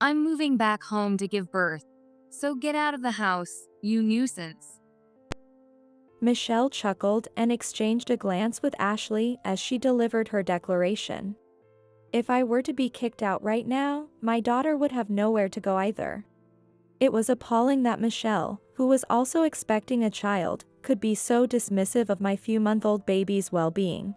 I'm moving back home to give birth. So get out of the house, you nuisance. Michelle chuckled and exchanged a glance with Ashley as she delivered her declaration. If I were to be kicked out right now, my daughter would have nowhere to go either. It was appalling that Michelle, who was also expecting a child, could be so dismissive of my few-month-old baby's well-being.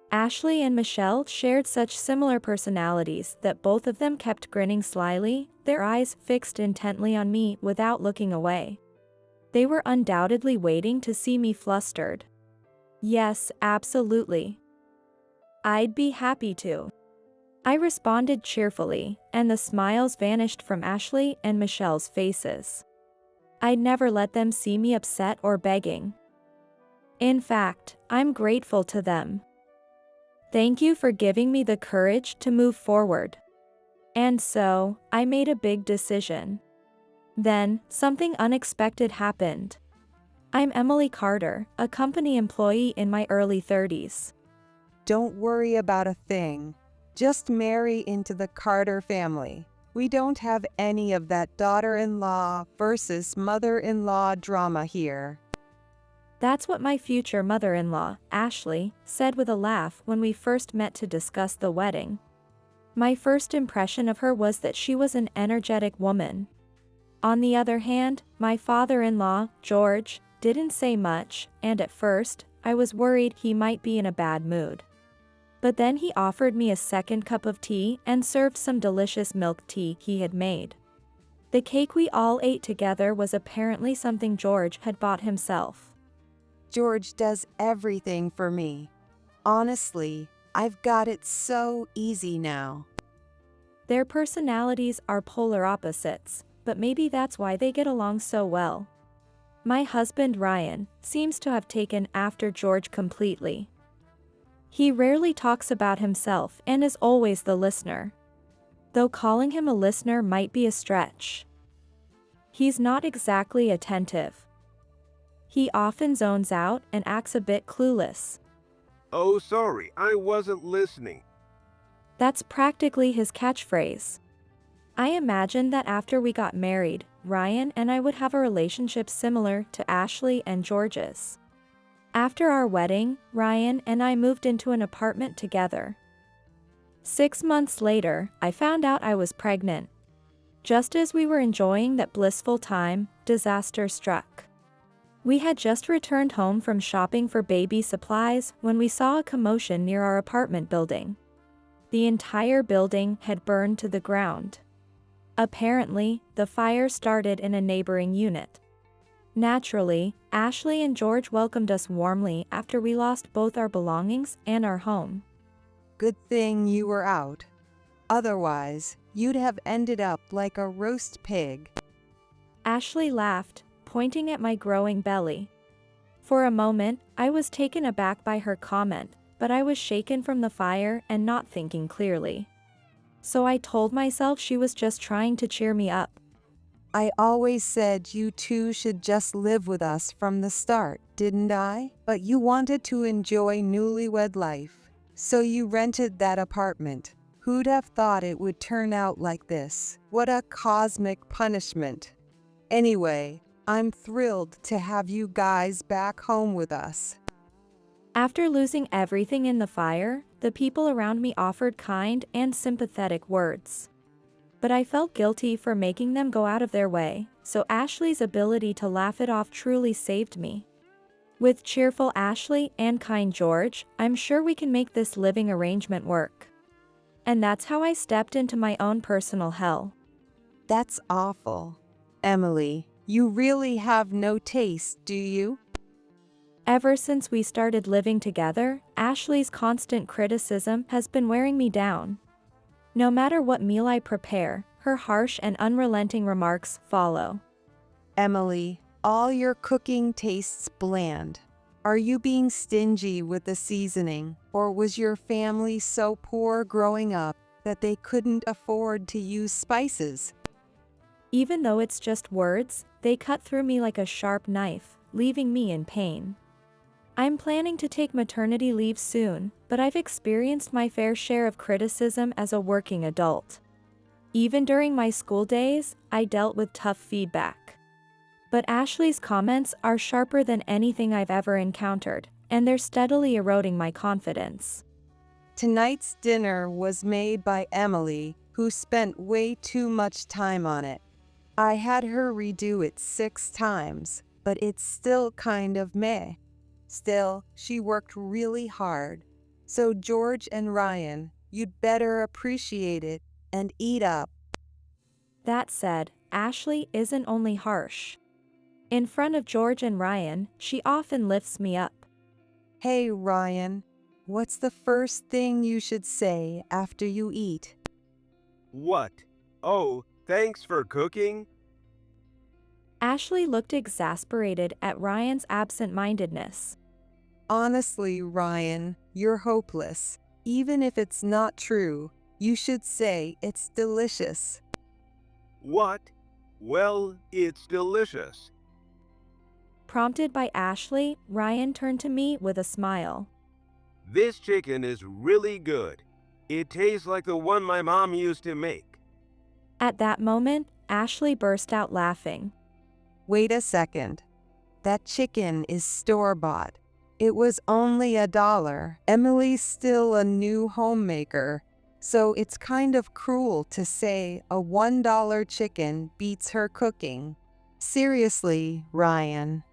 Ashley and Michelle shared such similar personalities that both of them kept grinning slyly, their eyes fixed intently on me without looking away. They were undoubtedly waiting to see me flustered. Yes, absolutely. I'd be happy to. I responded cheerfully, and the smiles vanished from Ashley and Michelle's faces. I'd never let them see me upset or begging. In fact, I'm grateful to them. Thank you for giving me the courage to move forward. And so, I made a big decision. Then, something unexpected happened. I'm Emily Carter, a company employee in my early 30s. Don't worry about a thing. Just marry into the Carter family. We don't have any of that daughter-in-law versus mother-in-law drama here. That's what my future mother-in-law, Ashley, said with a laugh when we first met to discuss the wedding. My first impression of her was that she was an energetic woman. On the other hand, my father-in-law, George, didn't say much, and at first, I was worried he might be in a bad mood. But then he offered me a second cup of tea and served some delicious milk tea he had made. The cake we all ate together was apparently something George had bought himself. George does everything for me. Honestly, I've got it so easy now. Their personalities are polar opposites, but maybe that's why they get along so well. My husband Ryan seems to have taken after George completely. He rarely talks about himself and is always the listener. Though calling him a listener might be a stretch. He's not exactly attentive. He often zones out and acts a bit clueless. Oh, sorry, I wasn't listening. That's practically his catchphrase. I imagined that after we got married, Ryan and I would have a relationship similar to Ashley and George's. After our wedding, Ryan and I moved into an apartment together. 6 months later, I found out I was pregnant. Just as we were enjoying that blissful time, disaster struck. We had just returned home from shopping for baby supplies when we saw a commotion near our apartment building. The entire building had burned to the ground. Apparently, the fire started in a neighboring unit. Naturally, Ashley and George welcomed us warmly after we lost both our belongings and our home. Good thing you were out. Otherwise, you'd have ended up like a roast pig. Ashley laughed, pointing at my growing belly. For a moment, I was taken aback by her comment, but I was shaken from the fire and not thinking clearly. So I told myself she was just trying to cheer me up. I always said you two should just live with us from the start, didn't I? But you wanted to enjoy newlywed life, so you rented that apartment. Who'd have thought it would turn out like this? What a cosmic punishment. Anyway, I'm thrilled to have you guys back home with us. After losing everything in the fire, the people around me offered kind and sympathetic words. But I felt guilty for making them go out of their way, so Ashley's ability to laugh it off truly saved me. With cheerful Ashley and kind George, I'm sure we can make this living arrangement work. And that's how I stepped into my own personal hell. That's awful. Emily, you really have no taste, do you? Ever since we started living together, Ashley's constant criticism has been wearing me down. No matter what meal I prepare, her harsh and unrelenting remarks follow. Emily, all your cooking tastes bland. Are you being stingy with the seasoning, or was your family so poor growing up that they couldn't afford to use spices? Even though it's just words, they cut through me like a sharp knife, leaving me in pain. I'm planning to take maternity leave soon, but I've experienced my fair share of criticism as a working adult. Even during my school days, I dealt with tough feedback. But Ashley's comments are sharper than anything I've ever encountered, and they're steadily eroding my confidence. Tonight's dinner was made by Emily, who spent way too much time on it. I had her redo it 6 times, but it's still kind of meh. Still, she worked really hard. So George and Ryan, you'd better appreciate it and eat up. That said, Ashley isn't only harsh. In front of George and Ryan, she often lifts me up. Hey Ryan, what's the first thing you should say after you eat? What? Oh, thanks for cooking? Ashley looked exasperated at Ryan's absent-mindedness. Honestly, Ryan, you're hopeless. Even if it's not true, you should say it's delicious. What? Well, it's delicious. Prompted by Ashley, Ryan turned to me with a smile. This chicken is really good. It tastes like the one my mom used to make. At that moment, Ashley burst out laughing. Wait a second. That chicken is store-bought. It was only $1. Emily's still a new homemaker, so it's kind of cruel to say a $1 chicken beats her cooking. Seriously, Ryan.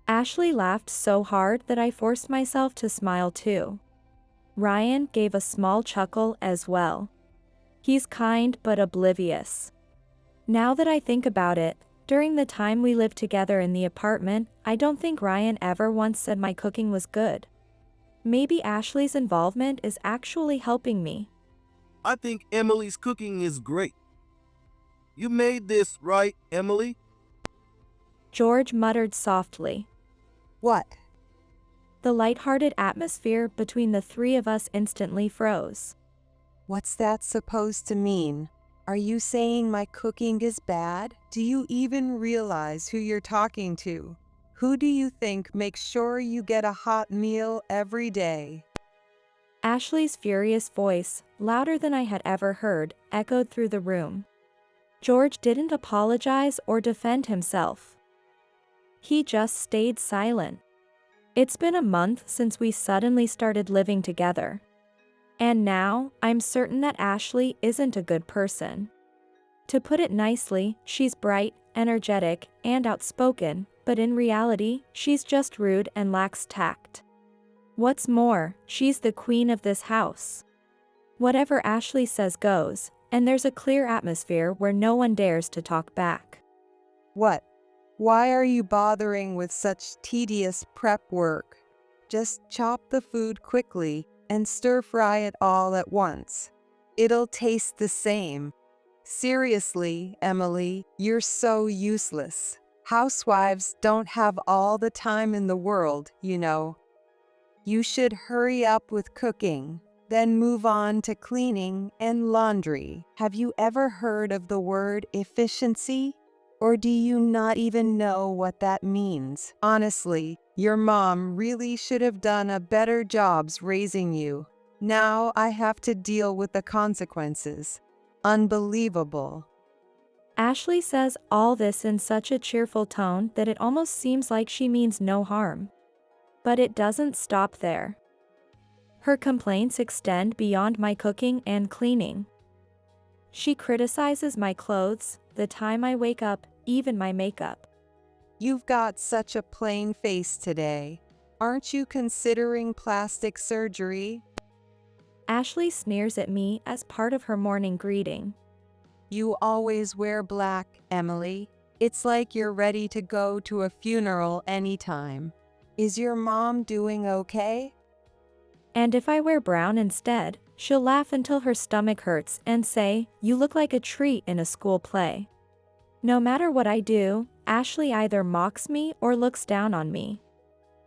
Ashley laughed so hard that I forced myself to smile too. Ryan gave a small chuckle as well. He's kind but oblivious. Now that I think about it, during the time we lived together in the apartment, I don't think Ryan ever once said my cooking was good. Maybe Ashley's involvement is actually helping me. I think Emily's cooking is great. You made this, right, Emily? George muttered softly. What? The light-hearted atmosphere between the three of us instantly froze. What's that supposed to mean? Are you saying my cooking is bad? Do you even realize who you're talking to? Who do you think makes sure you get a hot meal every day? Ashley's furious voice, louder than I had ever heard, echoed through the room. George didn't apologize or defend himself. He just stayed silent. It's been a month since we suddenly started living together. And now, I'm certain that Ashley isn't a good person. To put it nicely, she's bright, energetic, and outspoken, but in reality, she's just rude and lacks tact. What's more, she's the queen of this house. Whatever Ashley says goes, and there's a clear atmosphere where no one dares to talk back. What? Why are you bothering with such tedious prep work? Just chop the food quickly and stir-fry it all at once. It'll taste the same. Seriously, Emily, you're so useless. Housewives don't have all the time in the world, you know. You should hurry up with cooking, then move on to cleaning and laundry. Have you ever heard of the word efficiency? Or do you not even know what that means? Honestly, your mom really should have done a better job raising you. Now I have to deal with the consequences. Unbelievable. Ashley says all this in such a cheerful tone that it almost seems like she means no harm. But it doesn't stop there. Her complaints extend beyond my cooking and cleaning. She criticizes my clothes, the time I wake up, even my makeup. You've got such a plain face today. Aren't you considering plastic surgery? Ashley sneers at me as part of her morning greeting. You always wear black, Emily. It's like you're ready to go to a funeral anytime. Is your mom doing okay? And if I wear brown instead, she'll laugh until her stomach hurts and say, "You look like a tree in a school play." No matter what I do, Ashley either mocks me or looks down on me.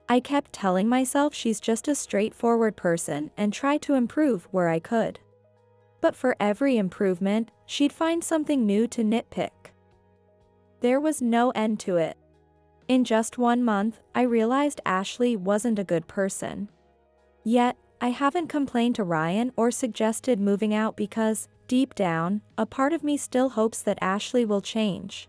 I kept telling myself she's just a straightforward person and tried to improve where I could. But for every improvement, she'd find something new to nitpick. There was no end to it. In just 1 month, I realized Ashley wasn't a good person. Yet, I haven't complained to Ryan or suggested moving out because, deep down, a part of me still hopes that Ashley will change.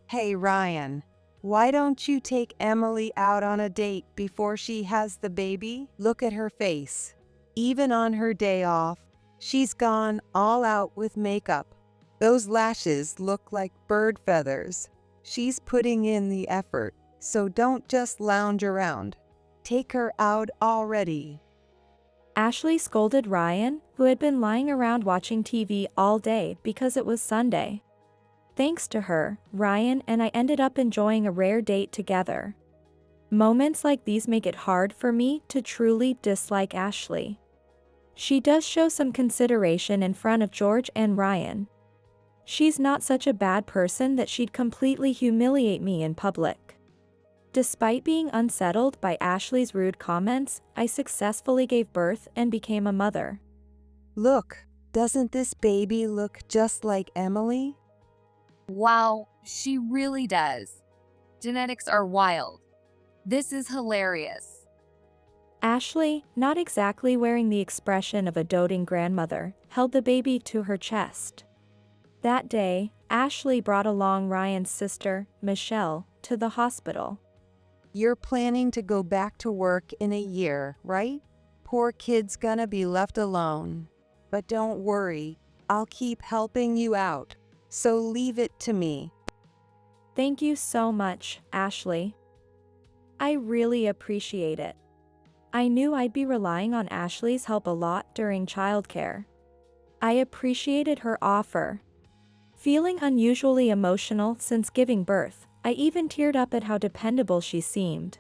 Hey Ryan, why don't you take Emily out on a date before she has the baby? Look at her face. Even on her day off, she's gone all out with makeup. Those lashes look like bird feathers. She's putting in the effort, so don't just lounge around. Take her out already. Ashley scolded Ryan, who had been lying around watching TV all day because it was Sunday. Thanks to her, Ryan and I ended up enjoying a rare date together. Moments like these make it hard for me to truly dislike Ashley. She does show some consideration in front of George and Ryan. She's not such a bad person that she'd completely humiliate me in public. Despite being unsettled by Ashley's rude comments, I successfully gave birth and became a mother. Look, doesn't this baby look just like Emily? Wow, she really does. Genetics are wild. This is hilarious. Ashley, not exactly wearing the expression of a doting grandmother, held the baby to her chest. That day, Ashley brought along Ryan's sister, Michelle, to the hospital. You're planning to go back to work in a year, right? Poor kid's gonna be left alone. But don't worry, I'll keep helping you out, so leave it to me. Thank you so much, Ashley. I really appreciate it. I knew I'd be relying on Ashley's help a lot during childcare. I appreciated her offer. Feeling unusually emotional since giving birth, I even teared up at how dependable she seemed.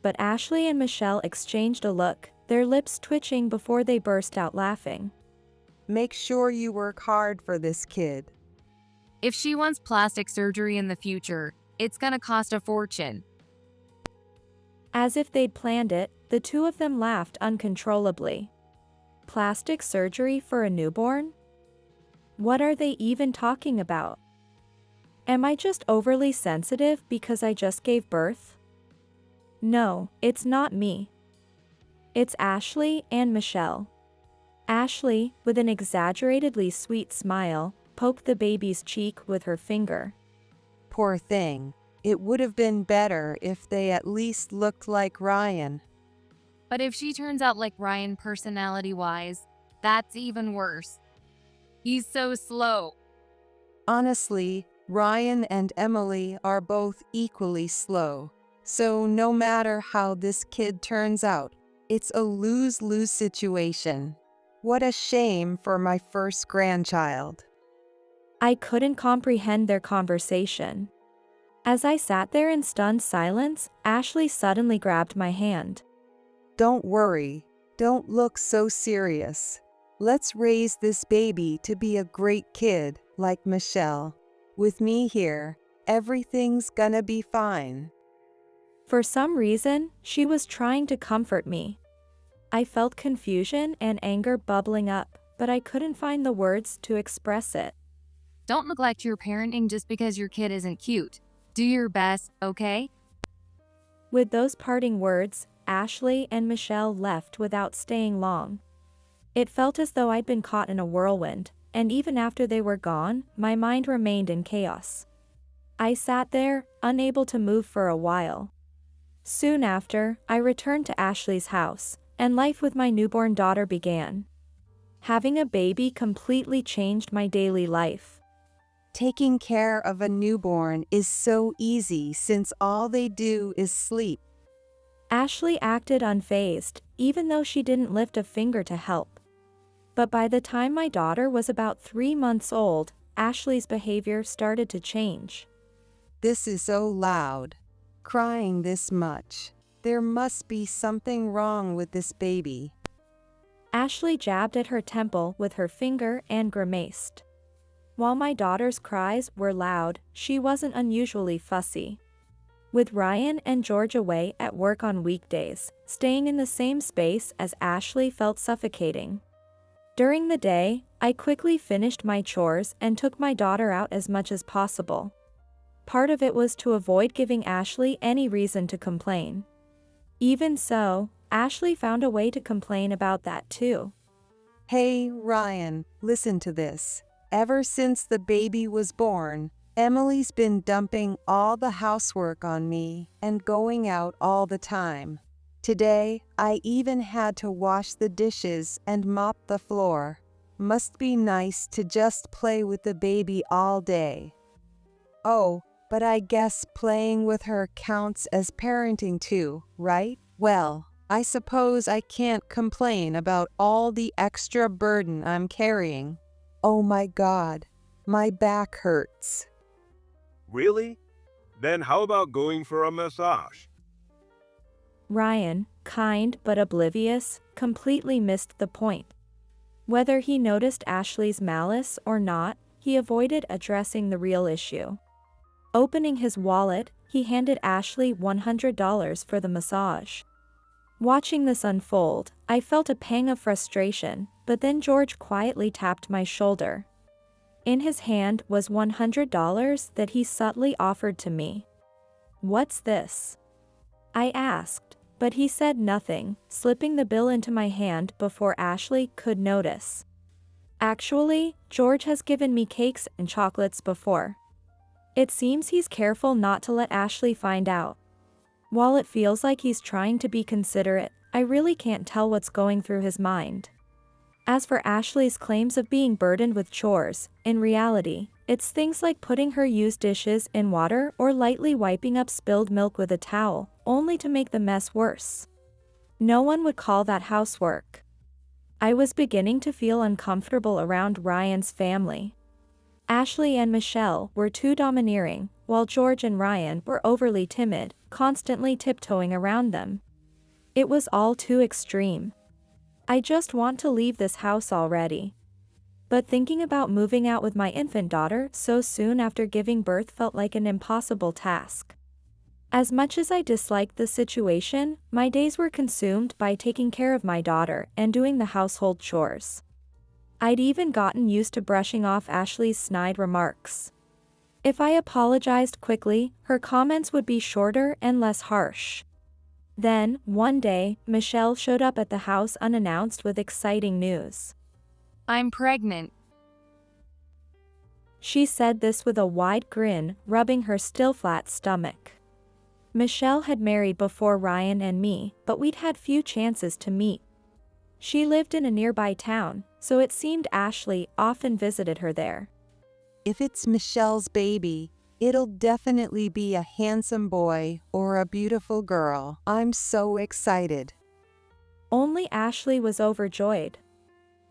But Ashley and Michelle exchanged a look, their lips twitching before they burst out laughing. Make sure you work hard for this kid. If she wants plastic surgery in the future, it's gonna cost a fortune. As if they'd planned it, the two of them laughed uncontrollably. Plastic surgery for a newborn? What are they even talking about? Am I just overly sensitive because I just gave birth? No, it's not me. It's Ashley and Michelle. Ashley, with an exaggeratedly sweet smile, poked the baby's cheek with her finger. Poor thing. It would have been better if they at least looked like Ryan. But if she turns out like Ryan personality-wise, that's even worse. He's so slow. Honestly, Ryan and Emily are both equally slow. So no matter how this kid turns out, it's a lose-lose situation. What a shame for my first grandchild. I couldn't comprehend their conversation. As I sat there in stunned silence, Ashley suddenly grabbed my hand. Don't worry. Don't look so serious. Let's raise this baby to be a great kid like Michelle. With me here, everything's gonna be fine. For some reason, she was trying to comfort me. I felt confusion and anger bubbling up, but I couldn't find the words to express it. Don't neglect your parenting just because your kid isn't cute. Do your best, okay? With those parting words, Ashley and Michelle left without staying long. It felt as though I'd been caught in a whirlwind, and even after they were gone, my mind remained in chaos. I sat there, unable to move for a while. Soon after, I returned to Ashley's house, and life with my newborn daughter began. Having a baby completely changed my daily life. Taking care of a newborn is so easy since all they do is sleep. Ashley acted unfazed, even though she didn't lift a finger to help. But by the time my daughter was about 3 months old, Ashley's behavior started to change. This is so loud. Crying this much. There must be something wrong with this baby. Ashley jabbed at her temple with her finger and grimaced. While my daughter's cries were loud, she wasn't unusually fussy. With Ryan and George away at work on weekdays, staying in the same space as Ashley felt suffocating. During the day, I quickly finished my chores and took my daughter out as much as possible. Part of it was to avoid giving Ashley any reason to complain. Even so, Ashley found a way to complain about that too. Hey, Ryan, listen to this. Ever since the baby was born, Emily's been dumping all the housework on me and going out all the time. Today, I even had to wash the dishes and mop the floor. Must be nice to just play with the baby all day. Oh, but I guess playing with her counts as parenting too, right? Well, I suppose I can't complain about all the extra burden I'm carrying. Oh my God, my back hurts. Really? Then how about going for a massage? Ryan, kind but oblivious, completely missed the point. Whether he noticed Ashley's malice or not, he avoided addressing the real issue. Opening his wallet, he handed Ashley $100 for the massage. Watching this unfold, I felt a pang of frustration, but then George quietly tapped my shoulder. In his hand was $100 that he subtly offered to me. "What's this?" I asked, but he said nothing, slipping the bill into my hand before Ashley could notice. Actually, George has given me cakes and chocolates before. It seems he's careful not to let Ashley find out. While it feels like he's trying to be considerate, I really can't tell what's going through his mind. As for Ashley's claims of being burdened with chores, in reality, it's things like putting her used dishes in water or lightly wiping up spilled milk with a towel, only to make the mess worse. No one would call that housework. I was beginning to feel uncomfortable around Ryan's family. Ashley and Michelle were too domineering, while George and Ryan were overly timid, constantly tiptoeing around them. It was all too extreme. I just want to leave this house already. But thinking about moving out with my infant daughter so soon after giving birth felt like an impossible task. As much as I disliked the situation, my days were consumed by taking care of my daughter and doing the household chores. I'd even gotten used to brushing off Ashley's snide remarks. If I apologized quickly, her comments would be shorter and less harsh. Then, one day, Michelle showed up at the house unannounced with exciting news. I'm pregnant. She said this with a wide grin, rubbing her still flat stomach. Michelle had married before Ryan and me, but we'd had few chances to meet. She lived in a nearby town, so it seemed Ashley often visited her there. If it's Michelle's baby, it'll definitely be a handsome boy or a beautiful girl. I'm so excited. Only Ashley was overjoyed.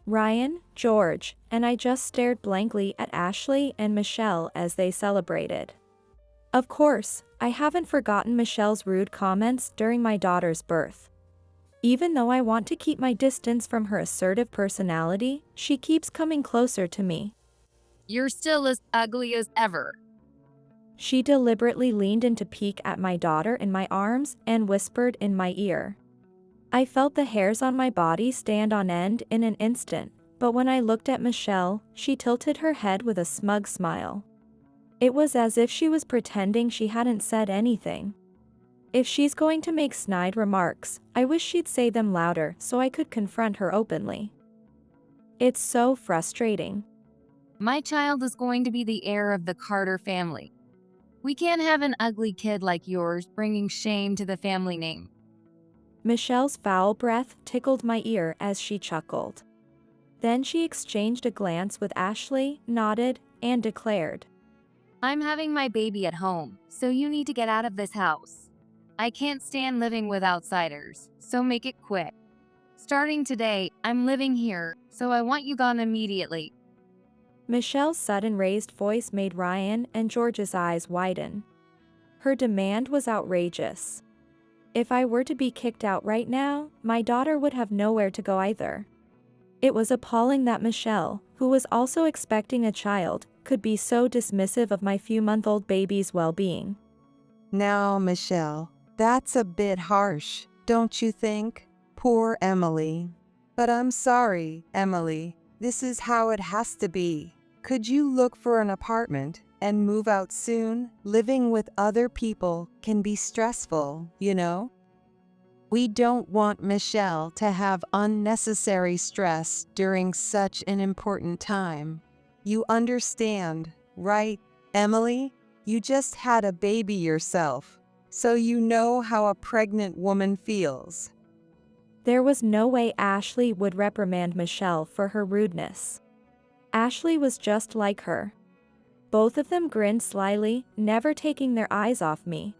Ryan, George, and I just stared blankly at Ashley and Michelle as they celebrated. Of course, I haven't forgotten Michelle's rude comments during my daughter's birth. Even though I want to keep my distance from her assertive personality, she keeps coming closer to me. You're still as ugly as ever. She deliberately leaned in to peek at my daughter in my arms and whispered in my ear. I felt the hairs on my body stand on end in an instant, but when I looked at Michelle, she tilted her head with a smug smile. It was as if she was pretending she hadn't said anything. If she's going to make snide remarks, I wish she'd say them louder so I could confront her openly. It's so frustrating. My child is going to be the heir of the Carter family. We can't have an ugly kid like yours bringing shame to the family name. Michelle's foul breath tickled my ear as she chuckled. Then she exchanged a glance with Ashley, nodded, and declared, I'm having my baby at home, so you need to get out of this house. I can't stand living with outsiders, so make it quick. Starting today, I'm living here, so I want you gone immediately. Michelle's sudden raised voice made Ryan and George's eyes widen. Her demand was outrageous. If I were to be kicked out right now, my daughter would have nowhere to go either. It was appalling that Michelle, who was also expecting a child, could be so dismissive of my few-month-old baby's well-being. Now, Michelle, that's a bit harsh, don't you think? Poor Emily. But I'm sorry, Emily. This is how it has to be. Could you look for an apartment and move out soon? Living with other people can be stressful, you know? We don't want Michelle to have unnecessary stress during such an important time. You understand, right, Emily? You just had a baby yourself, so you know how a pregnant woman feels. There was no way Ashley would reprimand Michelle for her rudeness. Ashley was just like her. Both of them grinned slyly, never taking their eyes off me.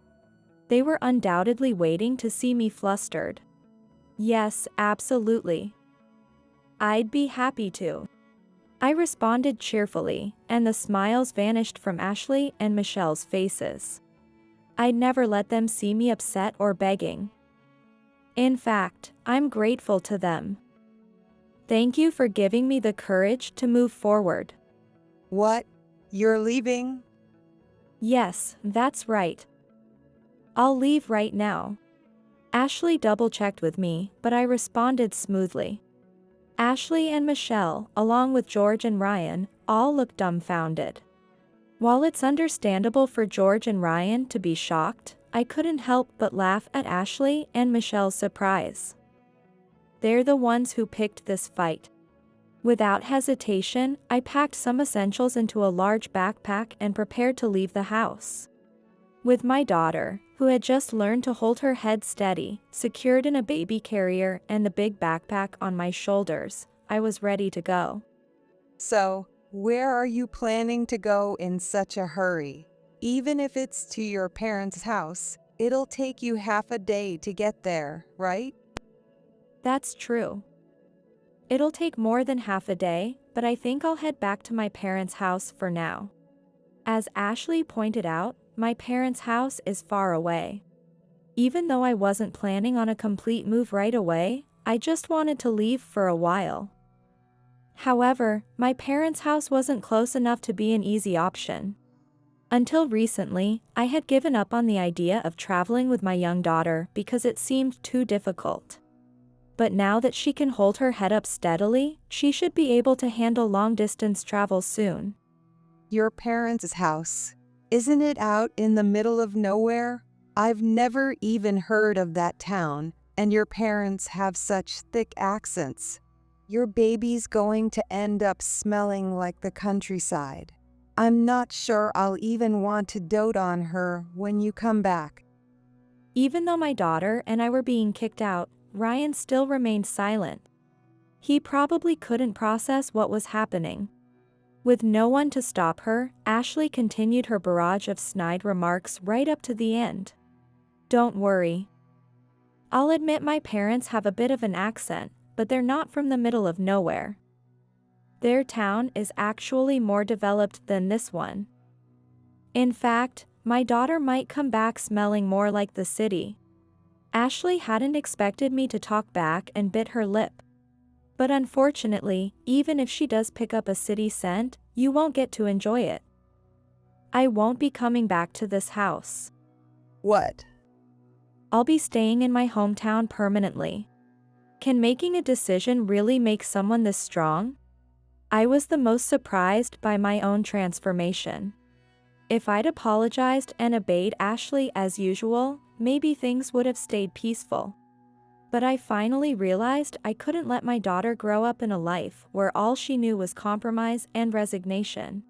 They were undoubtedly waiting to see me flustered. Yes, absolutely. I'd be happy to. I responded cheerfully, and the smiles vanished from Ashley and Michelle's faces. I'd never let them see me upset or begging. In fact, I'm grateful to them. Thank you for giving me the courage to move forward. What? You're leaving? Yes, that's right. I'll leave right now. Ashley double-checked with me, but I responded smoothly. Ashley and Michelle, along with George and Ryan, all looked dumbfounded. While it's understandable for George and Ryan to be shocked, I couldn't help but laugh at Ashley and Michelle's surprise. They're the ones who picked this fight. Without hesitation, I packed some essentials into a large backpack and prepared to leave the house. With my daughter, who had just learned to hold her head steady, secured in a baby carrier and the big backpack on my shoulders, I was ready to go. So, where are you planning to go in such a hurry? Even if it's to your parents' house, it'll take you half a day to get there, right? That's true. It'll take more than half a day, but I think I'll head back to my parents' house for now. As Ashley pointed out, my parents' house is far away. Even though I wasn't planning on a complete move right away, I just wanted to leave for a while. However, my parents' house wasn't close enough to be an easy option. Until recently, I had given up on the idea of traveling with my young daughter because it seemed too difficult. But now that she can hold her head up steadily, she should be able to handle long-distance travel soon. Your parents' house. Isn't it out in the middle of nowhere? I've never even heard of that town, and your parents have such thick accents. Your baby's going to end up smelling like the countryside. I'm not sure I'll even want to dote on her when you come back. Even though my daughter and I were being kicked out, Ryan still remained silent. He probably couldn't process what was happening. With no one to stop her, Ashley continued her barrage of snide remarks right up to the end. Don't worry. I'll admit my parents have a bit of an accent, but they're not from the middle of nowhere. Their town is actually more developed than this one. In fact, my daughter might come back smelling more like the city. Ashley hadn't expected me to talk back and bit her lip. But unfortunately, even if she does pick up a city scent, you won't get to enjoy it. I won't be coming back to this house. What? I'll be staying in my hometown permanently. Can making a decision really make someone this strong? I was the most surprised by my own transformation. If I'd apologized and obeyed Ashley as usual, maybe things would have stayed peaceful. But I finally realized I couldn't let my daughter grow up in a life where all she knew was compromise and resignation.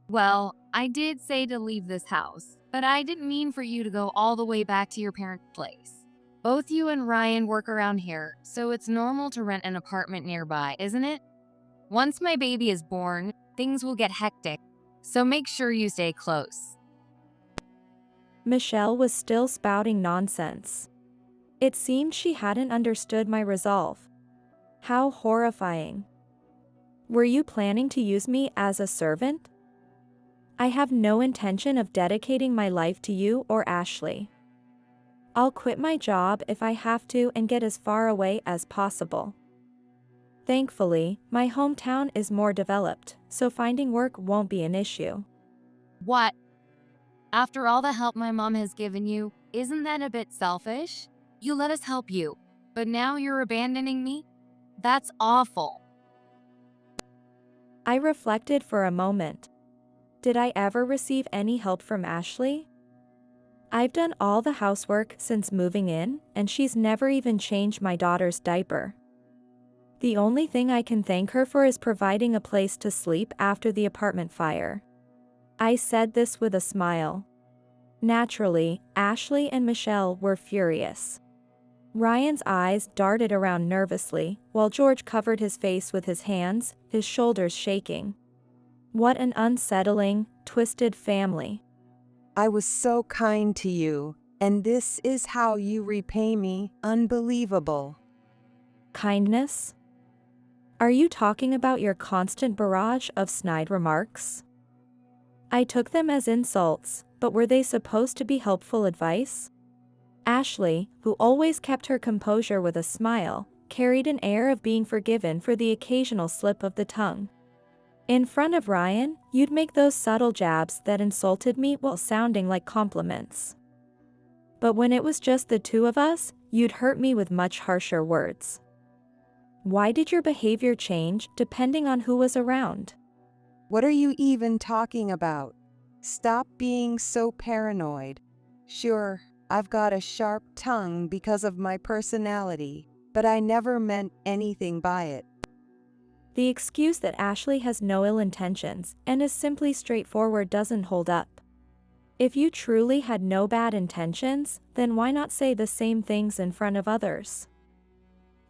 Well, I did say to leave this house, but I didn't mean for you to go all the way back to your parents' place. Both you and Ryan work around here, so it's normal to rent an apartment nearby, isn't it? Once my baby is born, things will get hectic, so make sure you stay close. Michelle was still spouting nonsense. It seemed she hadn't understood my resolve. How horrifying. Were you planning to use me as a servant? I have no intention of dedicating my life to you or Ashley. I'll quit my job if I have to and get as far away as possible. Thankfully, my hometown is more developed, so finding work won't be an issue. What? After all the help my mom has given you, isn't that a bit selfish? You let us help you, but now you're abandoning me? That's awful. I reflected for a moment. Did I ever receive any help from Ashley? I've done all the housework since moving in, and she's never even changed my daughter's diaper. The only thing I can thank her for is providing a place to sleep after the apartment fire. I said this with a smile. Naturally, Ashley and Michelle were furious. Ryan's eyes darted around nervously, while George covered his face with his hands, his shoulders shaking. What an unsettling, twisted family. I was so kind to you, and this is how you repay me? Unbelievable. Kindness? Are you talking about your constant barrage of snide remarks? I took them as insults, but were they supposed to be helpful advice? Ashley, who always kept her composure with a smile, carried an air of being forgiven for the occasional slip of the tongue. In front of Ryan, you'd make those subtle jabs that insulted me while sounding like compliments. But when it was just the two of us, you'd hurt me with much harsher words. Why did your behavior change depending on who was around? What are you even talking about? Stop being so paranoid. Sure, I've got a sharp tongue because of my personality, but I never meant anything by it. The excuse that Ashley has no ill intentions and is simply straightforward doesn't hold up. If you truly had no bad intentions, then why not say the same things in front of others?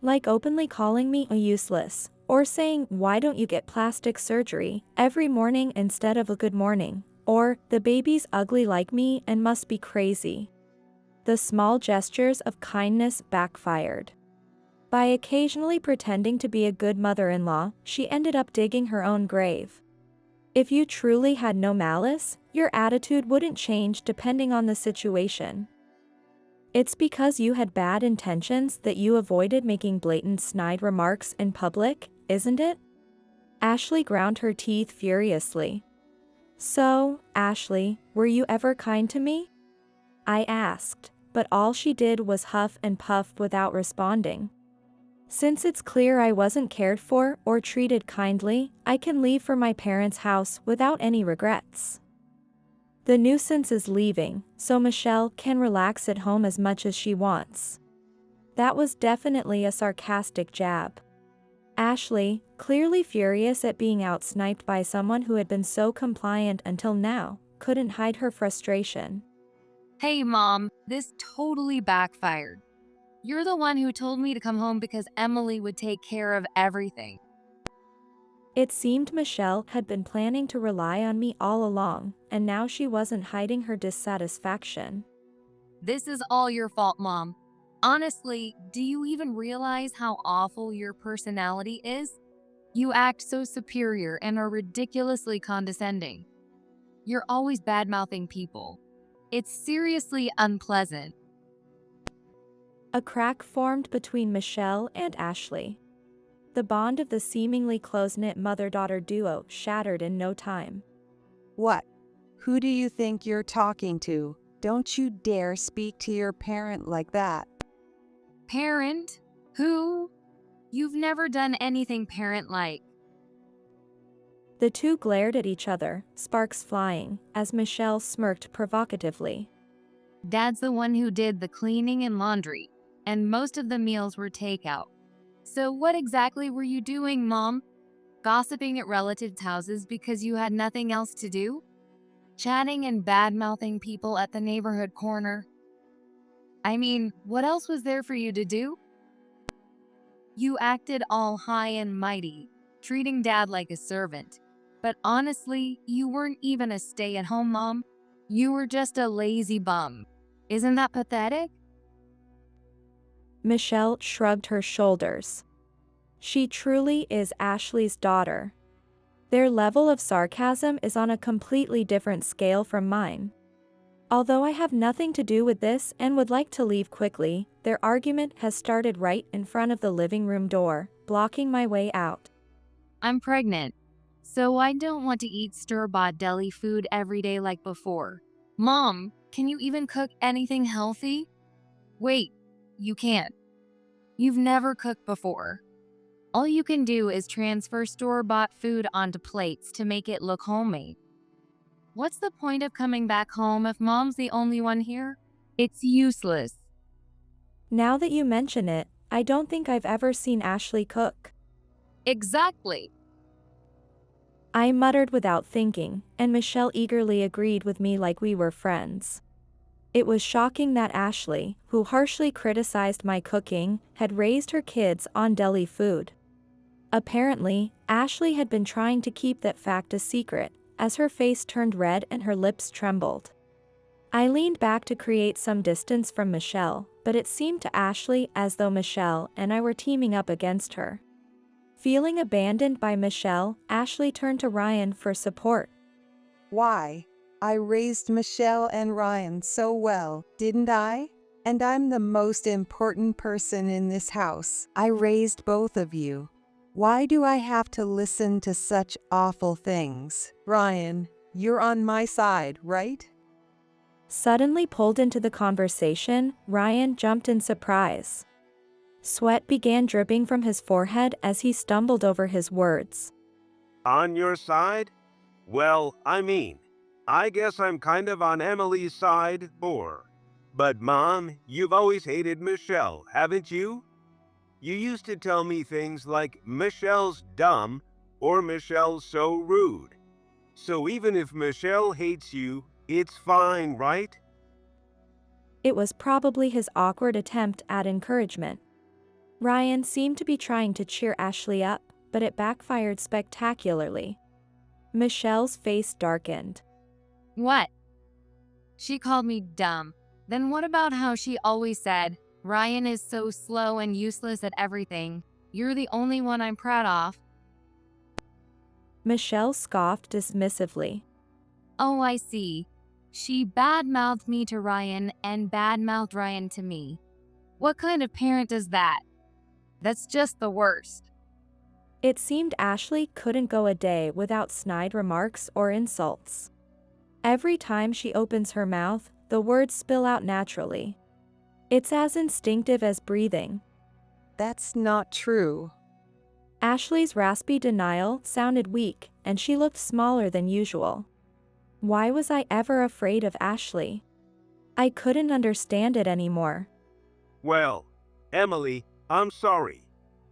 Like openly calling me a useless, or saying, "Why don't you get plastic surgery every morning instead of a good morning?" Or, "The baby's ugly like me and must be crazy." The small gestures of kindness backfired. By occasionally pretending to be a good mother-in-law, she ended up digging her own grave. If you truly had no malice, your attitude wouldn't change depending on the situation. It's because you had bad intentions that you avoided making blatant snide remarks in public, isn't it? Ashley ground her teeth furiously. So, Ashley, were you ever kind to me? I asked, but all she did was huff and puff without responding. Since it's clear I wasn't cared for or treated kindly, I can leave for my parents' house without any regrets. The nuisance is leaving, so Michelle can relax at home as much as she wants. That was definitely a sarcastic jab. Ashley, clearly furious at being outsniped by someone who had been so compliant until now, couldn't hide her frustration. Hey, Mom, this totally backfired. You're the one who told me to come home because Emily would take care of everything. It seemed Michelle had been planning to rely on me all along, and now she wasn't hiding her dissatisfaction. This is all your fault, Mom. Honestly, do you even realize how awful your personality is? You act so superior and are ridiculously condescending. You're always bad-mouthing people. It's seriously unpleasant. A crack formed between Michelle and Ashley. The bond of the seemingly close-knit mother-daughter duo shattered in no time. What? Who do you think you're talking to? Don't you dare speak to your parent like that. Parent? Who? You've never done anything parent-like. The two glared at each other, sparks flying, as Michelle smirked provocatively. Dad's the one who did the cleaning and laundry, and most of the meals were takeout. So what exactly were you doing, Mom? Gossiping at relatives' houses because you had nothing else to do? Chatting and bad-mouthing people at the neighborhood corner? I mean, what else was there for you to do? You acted all high and mighty, treating Dad like a servant. But honestly, you weren't even a stay-at-home mom. You were just a lazy bum. Isn't that pathetic? Michelle shrugged her shoulders. She truly is Ashley's daughter. Their level of sarcasm is on a completely different scale from mine. Although I have nothing to do with this and would like to leave quickly, their argument has started right in front of the living room door, blocking my way out. I'm pregnant, so I don't want to eat store-bought deli food every day like before. Mom, can you even cook anything healthy? Wait, you can't. You've never cooked before. All you can do is transfer store-bought food onto plates to make it look homemade. What's the point of coming back home if mom's the only one here? It's useless. Now that you mention it, I don't think I've ever seen Ashley cook. Exactly. I muttered without thinking, and Michelle eagerly agreed with me like we were friends. It was shocking that Ashley, who harshly criticized my cooking, had raised her kids on deli food. Apparently, Ashley had been trying to keep that fact a secret, as her face turned red and her lips trembled. I leaned back to create some distance from Michelle, but it seemed to Ashley as though Michelle and I were teaming up against her. Feeling abandoned by Michelle, Ashley turned to Ryan for support. Why? I raised Michelle and Ryan so well, didn't I? And I'm the most important person in this house. I raised both of you. Why do I have to listen to such awful things? Ryan, you're on my side, right? Suddenly pulled into the conversation, Ryan jumped in surprise. Sweat began dripping from his forehead as he stumbled over his words. On your side? Well, I guess I'm kind of on Emily's side, But Mom, you've always hated Michelle, haven't you? You used to tell me things like Michelle's dumb or Michelle's so rude. So even if Michelle hates you, it's fine, right? It was probably his awkward attempt at encouragement. Ryan seemed to be trying to cheer Ashley up, but it backfired spectacularly. Michelle's face darkened. What? She called me dumb. Then what about how she always said, Ryan is so slow and useless at everything. You're the only one I'm proud of. Michelle scoffed dismissively. Oh, I see. She bad-mouthed me to Ryan and bad-mouthed Ryan to me. What kind of parent does that? That's just the worst. It seemed Ashley couldn't go a day without snide remarks or insults. Every time she opens her mouth, the words spill out naturally. It's as instinctive as breathing. That's not true. Ashley's raspy denial sounded weak, and she looked smaller than usual. Why was I ever afraid of Ashley? I couldn't understand it anymore. Well, Emily, I'm sorry.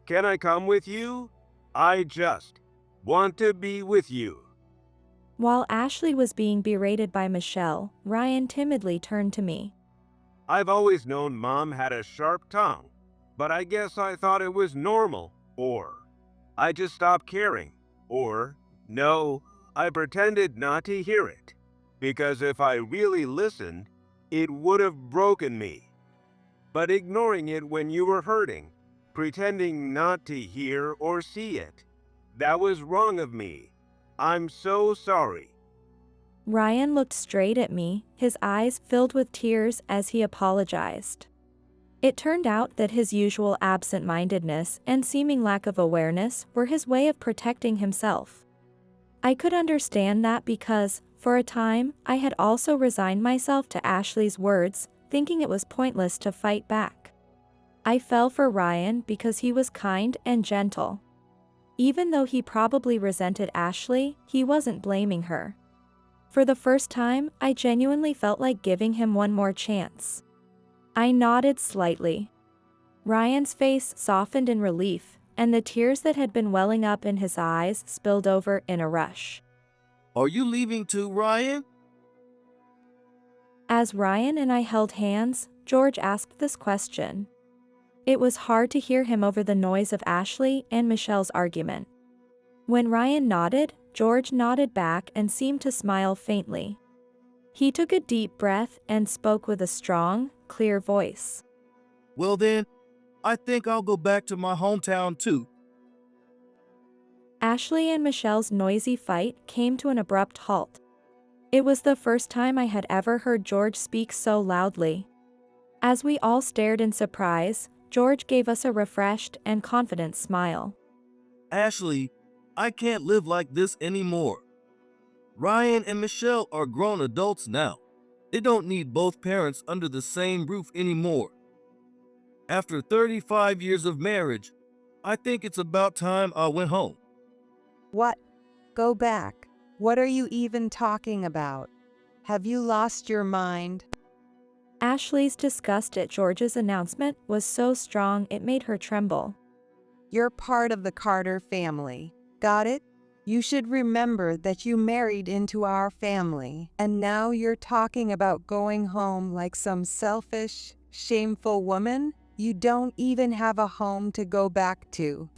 Can I come with you? I just want to be with you. While Ashley was being berated by Michelle, Ryan timidly turned to me. I've always known Mom had a sharp tongue, but I guess I thought it was normal, or I just stopped caring, or no, I pretended not to hear it, because if I really listened, it would have broken me. But ignoring it when you were hurting, pretending not to hear or see it, that was wrong of me. I'm so sorry. Ryan looked straight at me, his eyes filled with tears as he apologized. It turned out that his usual absent-mindedness and seeming lack of awareness were his way of protecting himself. I could understand that because, for a time, I had also resigned myself to Ashley's words, thinking it was pointless to fight back. I fell for Ryan because he was kind and gentle. Even though he probably resented Ashley, he wasn't blaming her. For the first time, I genuinely felt like giving him one more chance. I nodded slightly. Ryan's face softened in relief, and the tears that had been welling up in his eyes spilled over in a rush. Are you leaving too, Ryan? As Ryan and I held hands, George asked this question. It was hard to hear him over the noise of Ashley and Michelle's argument. When Ryan nodded, George nodded back and seemed to smile faintly. He took a deep breath and spoke with a strong, clear voice. Well then, I think I'll go back to my hometown too. Ashley and Michelle's noisy fight came to an abrupt halt. It was the first time I had ever heard George speak so loudly. As we all stared in surprise, George gave us a refreshed and confident smile. Ashley, I can't live like this anymore. Ryan and Michelle are grown adults now. They don't need both parents under the same roof anymore. After 35 years of marriage, I think it's about time I went home. What? Go back. What are you even talking about? Have you lost your mind? Ashley's disgust at George's announcement was so strong it made her tremble. You're part of the Carter family. Got it? You should remember that you married into our family, and now you're talking about going home like some selfish, shameful woman? You don't even have a home to go back to.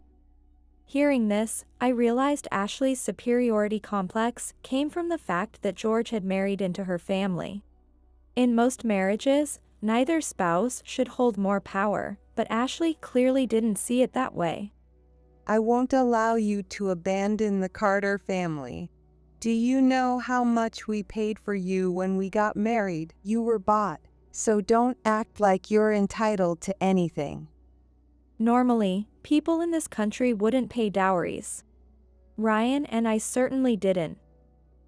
Hearing this, I realized Ashley's superiority complex came from the fact that George had married into her family. In most marriages, neither spouse should hold more power, but Ashley clearly didn't see it that way. I won't allow you to abandon the Carter family. Do you know how much we paid for you when we got married? You were bought, so don't act like you're entitled to anything. Normally, people in this country wouldn't pay dowries. Ryan and I certainly didn't.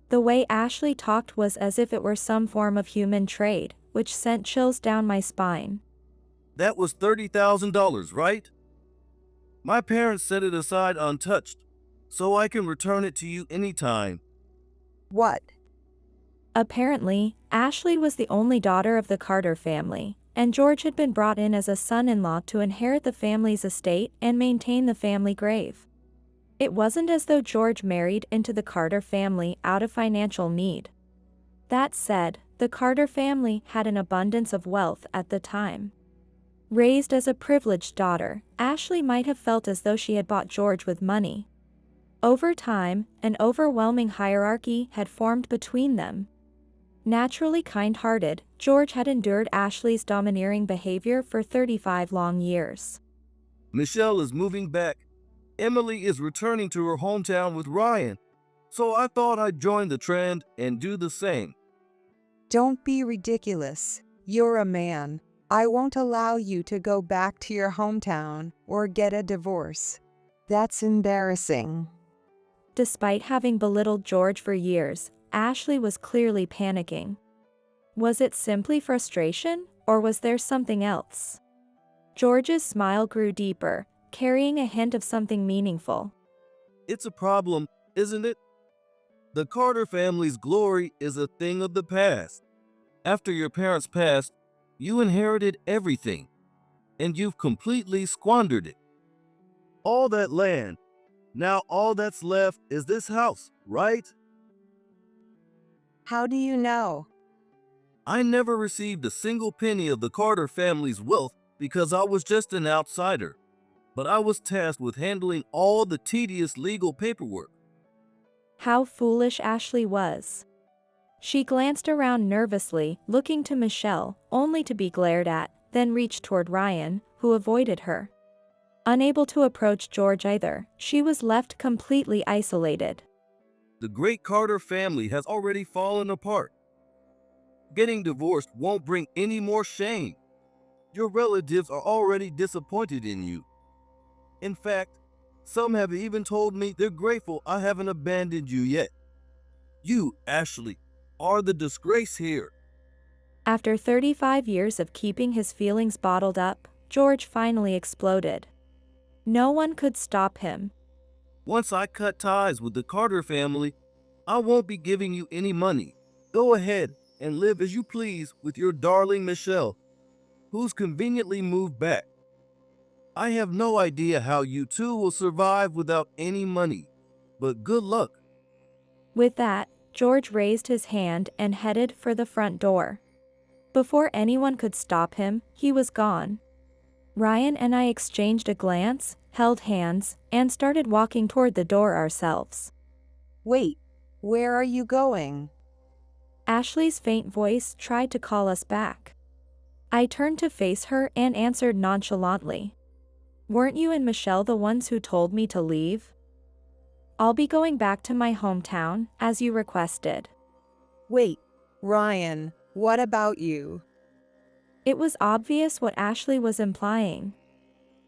The way Ashley talked was as if it were some form of human trade, which sent chills down my spine. That was $30,000, right? My parents set it aside untouched, so I can return it to you anytime. What? Apparently, Ashley was the only daughter of the Carter family, and George had been brought in as a son-in-law to inherit the family's estate and maintain the family grave. It wasn't as though George married into the Carter family out of financial need. That said, the Carter family had an abundance of wealth at the time. Raised as a privileged daughter, Ashley might have felt as though she had bought George with money. Over time, an overwhelming hierarchy had formed between them. Naturally kind-hearted, George had endured Ashley's domineering behavior for 35 long years. Michelle is moving back. Emily is returning to her hometown with Ryan, so I thought I'd join the trend and do the same. Don't be ridiculous. You're a man. I won't allow you to go back to your hometown or get a divorce. That's embarrassing. Despite having belittled George for years, Ashley was clearly panicking. Was it simply frustration, or was there something else? George's smile grew deeper, carrying a hint of something meaningful. It's a problem, isn't it? The Carter family's glory is a thing of the past. After your parents passed, you inherited everything, and you've completely squandered it. All that land. Now all that's left is this house, right? How do you know? I never received a single penny of the Carter family's wealth because I was just an outsider, but I was tasked with handling all the tedious legal paperwork. How foolish Ashley was. She glanced around nervously, looking to Michelle, only to be glared at, then reached toward Ryan, who avoided her. Unable to approach George either, she was left completely isolated. The great Carter family has already fallen apart. Getting divorced won't bring any more shame. Your relatives are already disappointed in you. In fact, some have even told me they're grateful I haven't abandoned you yet. You, Ashley, are the disgrace here. After 35 years of keeping his feelings bottled up, George finally exploded. No one could stop him. Once I cut ties with the Carter family, I won't be giving you any money. Go ahead and live as you please with your darling Michelle, who's conveniently moved back. I have no idea how you two will survive without any money, but good luck. With that, George raised his hand and headed for the front door. Before anyone could stop him, he was gone. Ryan and I exchanged a glance, held hands, and started walking toward the door ourselves. Wait, where are you going? Ashley's faint voice tried to call us back. I turned to face her and answered nonchalantly. Weren't you and Michelle the ones who told me to leave? I'll be going back to my hometown, as you requested. Wait, Ryan, what about you? It was obvious what Ashley was implying.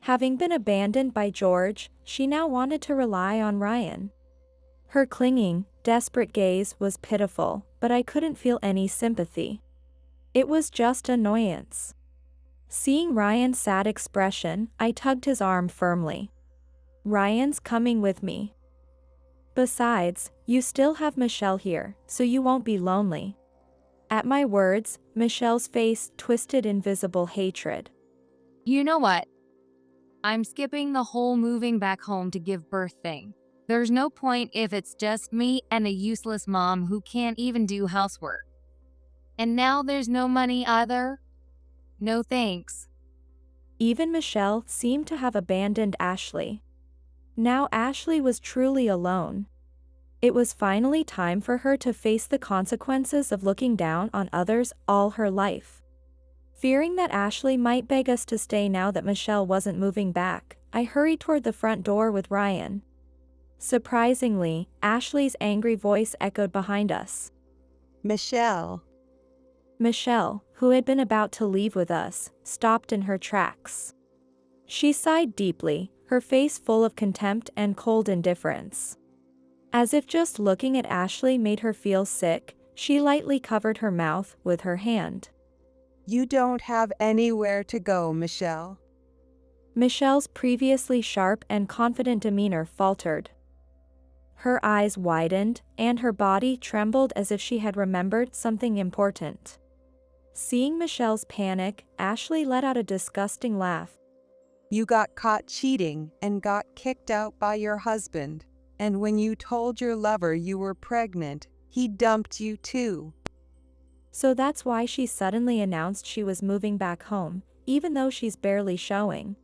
Having been abandoned by George, she now wanted to rely on Ryan. Her clinging, desperate gaze was pitiful, but I couldn't feel any sympathy. It was just annoyance. Seeing Ryan's sad expression, I tugged his arm firmly. Ryan's coming with me. Besides, you still have Michelle here, so you won't be lonely. At my words, Michelle's face twisted in visible hatred. You know what? I'm skipping the whole moving back home to give birth thing. There's no point if it's just me and a useless mom who can't even do housework. And now there's no money either? No thanks. Even Michelle seemed to have abandoned Ashley. Now Ashley was truly alone. It was finally time for her to face the consequences of looking down on others all her life. Fearing that Ashley might beg us to stay now that Michelle wasn't moving back, I hurried toward the front door with Ryan. Surprisingly, Ashley's angry voice echoed behind us. Michelle. Michelle, who had been about to leave with us, stopped in her tracks. She sighed deeply, her face full of contempt and cold indifference. As if just looking at Ashley made her feel sick, she lightly covered her mouth with her hand. You don't have anywhere to go, Michelle. Michelle's previously sharp and confident demeanor faltered. Her eyes widened, and her body trembled as if she had remembered something important. Seeing Michelle's panic, Ashley let out a disgusting laugh. You got caught cheating and got kicked out by your husband. And when you told your lover you were pregnant, he dumped you too. So that's why she suddenly announced she was moving back home, even though she's barely showing.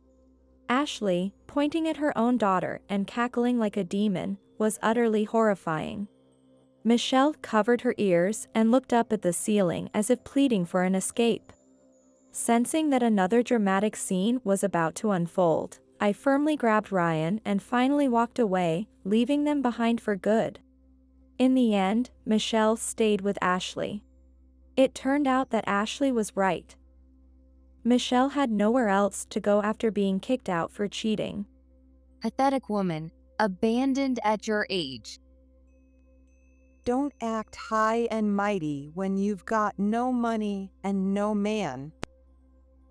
Ashley, pointing at her own daughter and cackling like a demon, was utterly horrifying. Michelle covered her ears and looked up at the ceiling as if pleading for an escape. Sensing that another dramatic scene was about to unfold, I firmly grabbed Ryan and finally walked away, leaving them behind for good. In the end, Michelle stayed with Ashley. It turned out that Ashley was right. Michelle had nowhere else to go after being kicked out for cheating. Pathetic woman, abandoned at your age. Don't act high and mighty when you've got no money and no man.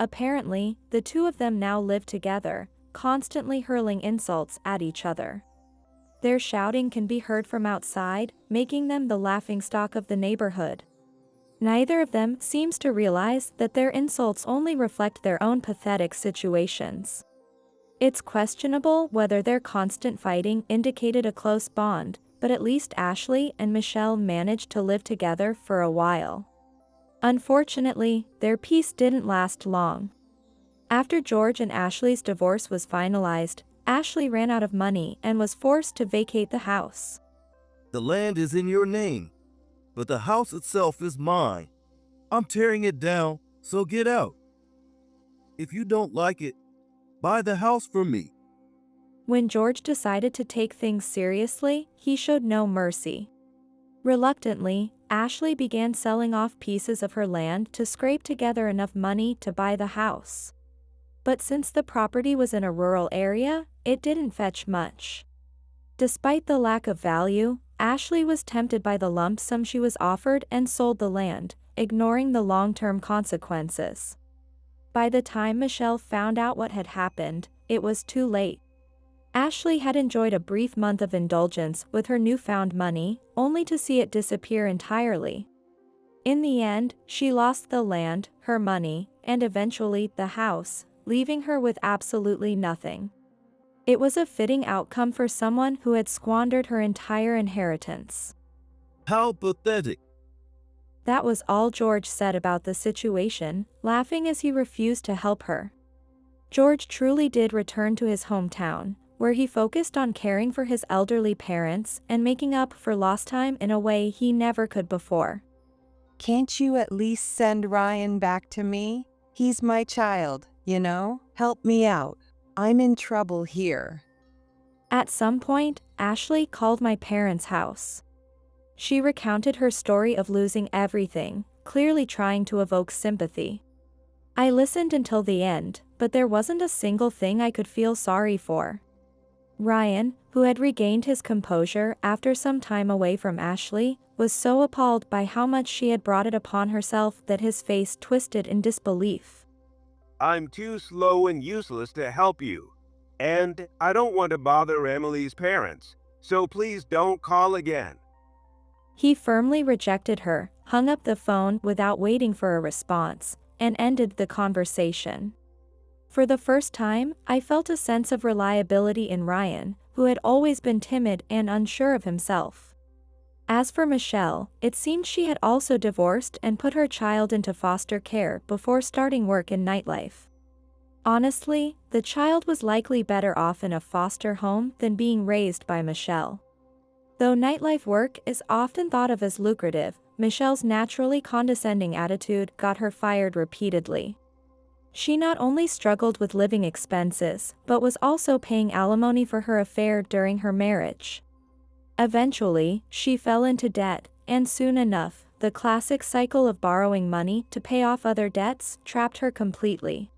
Apparently, the two of them now live together, constantly hurling insults at each other. Their shouting can be heard from outside, making them the laughingstock of the neighborhood. Neither of them seems to realize that their insults only reflect their own pathetic situations. It's questionable whether their constant fighting indicated a close bond, but at least Ashley and Michelle managed to live together for a while. Unfortunately, their peace didn't last long. After George and Ashley's divorce was finalized, Ashley ran out of money and was forced to vacate the house. The land is in your name, but the house itself is mine. I'm tearing it down, so get out. If you don't like it, buy the house from me. When George decided to take things seriously, he showed no mercy. Reluctantly, Ashley began selling off pieces of her land to scrape together enough money to buy the house. But since the property was in a rural area, it didn't fetch much. Despite the lack of value, Ashley was tempted by the lump sum she was offered and sold the land, ignoring the long-term consequences. By the time Michelle found out what had happened, it was too late. Ashley had enjoyed a brief month of indulgence with her newfound money, only to see it disappear entirely. In the end, she lost the land, her money, and eventually the house, leaving her with absolutely nothing. It was a fitting outcome for someone who had squandered her entire inheritance. How pathetic. That was all George said about the situation, laughing as he refused to help her. George truly did return to his hometown, where he focused on caring for his elderly parents and making up for lost time in a way he never could before. Can't you at least send Ryan back to me? He's my child, you know? Help me out. I'm in trouble here. At some point, Ashley called my parents' house. She recounted her story of losing everything, clearly trying to evoke sympathy. I listened until the end, but there wasn't a single thing I could feel sorry for. Ryan, who had regained his composure after some time away from Ashley, was so appalled by how much she had brought it upon herself that his face twisted in disbelief. I'm too slow and useless to help you. And I don't want to bother Emily's parents. so please don't call again. He firmly rejected her, hung up the phone without waiting for a response, and ended the conversation. For the first time, I felt a sense of reliability in Ryan, who had always been timid and unsure of himself. As for Michelle, it seemed she had also divorced and put her child into foster care before starting work in nightlife. Honestly, the child was likely better off in a foster home than being raised by Michelle. Though nightlife work is often thought of as lucrative, Michelle's naturally condescending attitude got her fired repeatedly. She not only struggled with living expenses, but was also paying alimony for her affair during her marriage. Eventually, she fell into debt, and soon enough, the classic cycle of borrowing money to pay off other debts trapped her completely.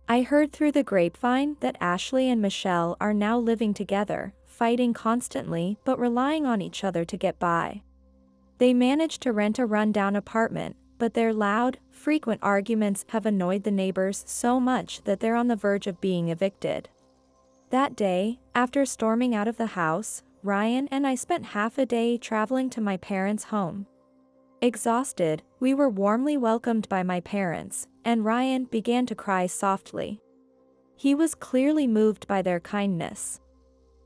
I heard through the grapevine that Ashley and Michelle are now living together, fighting constantly but relying on each other to get by. They managed to rent a rundown apartment, but their loud, frequent arguments have annoyed the neighbors so much that they're on the verge of being evicted. That day, after storming out of the house, Ryan and I spent half a day traveling to my parents' home. Exhausted, we were warmly welcomed by my parents, and Ryan began to cry softly. He was clearly moved by their kindness.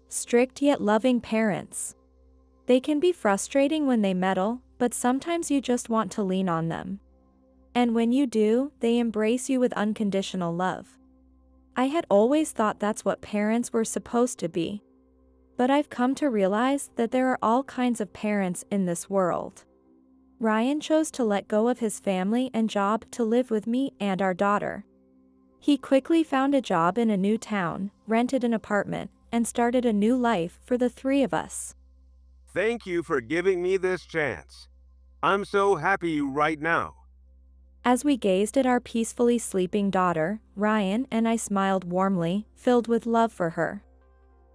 Strict yet loving parents. They can be frustrating when they meddle, but sometimes you just want to lean on them. And when you do, they embrace you with unconditional love. I had always thought that's what parents were supposed to be. But I've come to realize that there are all kinds of parents in this world. Ryan chose to let go of his family and job to live with me and our daughter. He quickly found a job in a new town, rented an apartment, and started a new life for the three of us. Thank you for giving me this chance. I'm so happy right now. As we gazed at our peacefully sleeping daughter, Ryan and I smiled warmly, filled with love for her.